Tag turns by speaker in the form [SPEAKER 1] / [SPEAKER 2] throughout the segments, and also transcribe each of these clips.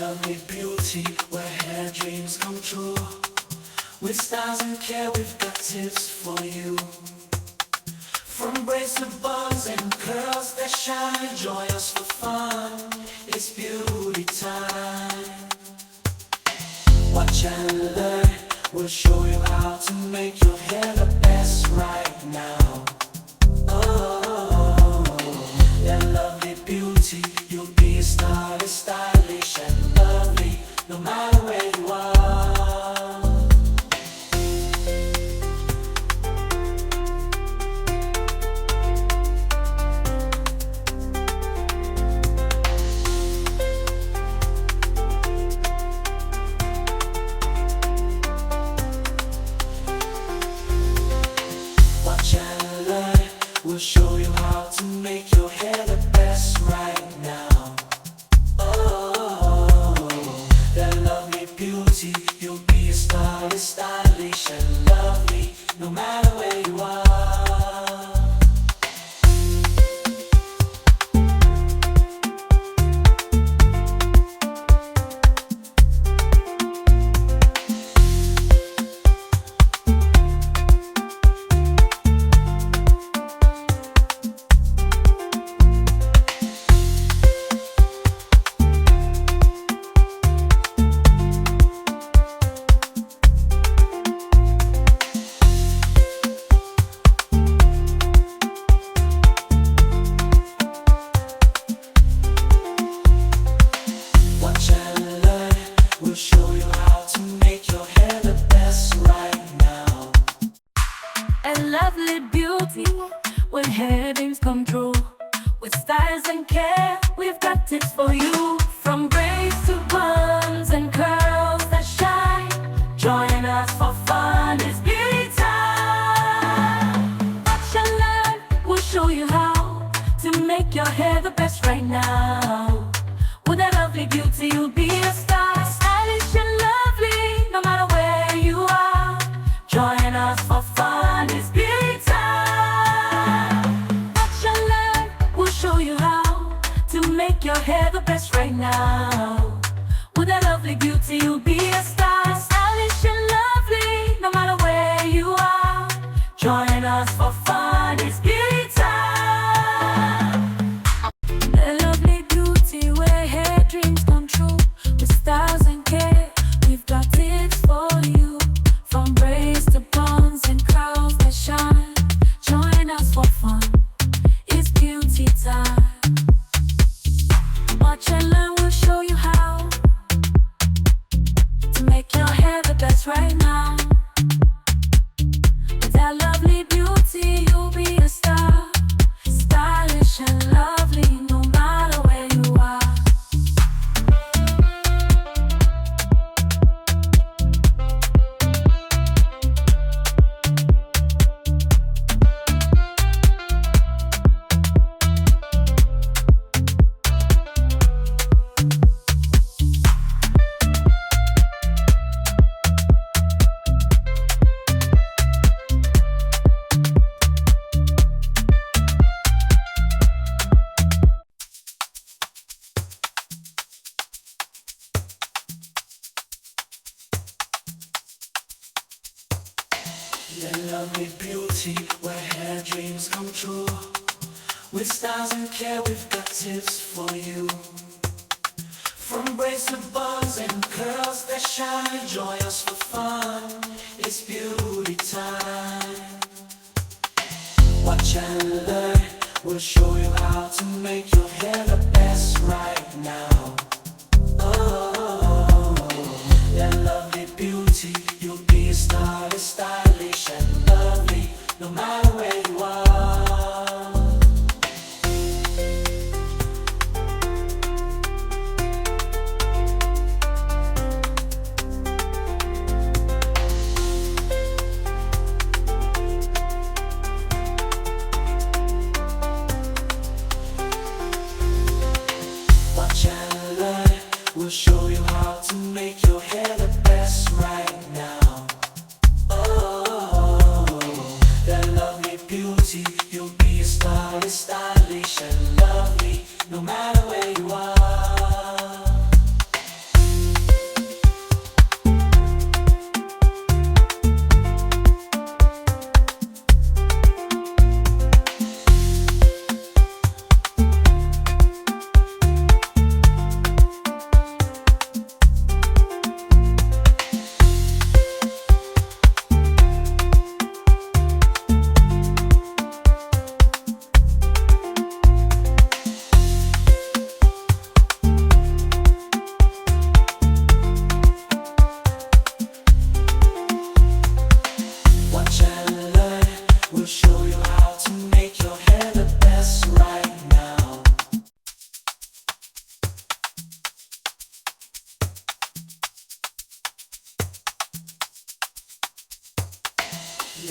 [SPEAKER 1] lovely beauty where hair dreams come true. With styles and care, we've got tips for you. From braids to buns and curls that shine, join us for fun. It's beauty time. Watch and learn. We'll show you how to make your hair the best right now. Oh, that lovely beauty, you'll be a stylist, stylish and lovely, no matter where you are. We'll show you how to make your hair the best right now. Oh, that lovely beauty, you'll be a stylist, stylish and lovely, no matter where you are. We'll show you how to make your hair the best right now.
[SPEAKER 2] A lovely beauty when hair dreams come true. With styles and care, we've got tips for you. From braids to buns and curls that shine, join us for fun, it's beauty time. Watch and learn, we'll show you how to make your hair the best right now. With that lovely beauty, you'll be a star, stylish and lovely, no matter where you are. Join us for fun, it's beauty time. Watch and learn, we'll show you how to make your hair the best right now. With that lovely beauty, you'll be a star, stylish and lovely, no matter where you are. Join us for fun, it's beauty time. A lovely beauty where hair dreams come true. With styles and care, we've got tips for you. From braids to buns and curls that shine, join us for fun, it's beauty time. Watch and learn, we'll show you how to make your hair the best right now. With that lovely beauty, you'll be a star, stylish and lovely, no matter where you are.
[SPEAKER 1] That lovely beauty where hair dreams come true. With styles and care, we've got tips for you. From braids to buns and curls that shine, join us for fun, it's beauty time. Watch and learn, we'll show you how to make your hair the best right now. Oh, that lovely beauty, you'll be a stylist, stylish and lovely, no matter where you are. Watch and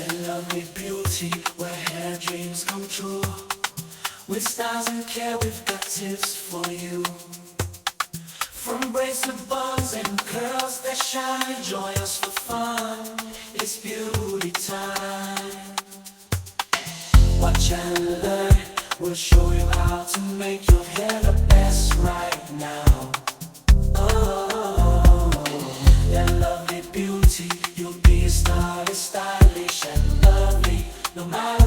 [SPEAKER 1] Your lovely beauty, where hair dreams come true. With styles and care, we've got tips for you. From braids to buns and curls that shine, join us for fun. It's beauty time. Watch and learn. We'll show you how to make your hair the best right now. Oh, that lovely beauty, you'll be a star, stylish and lovely, no matter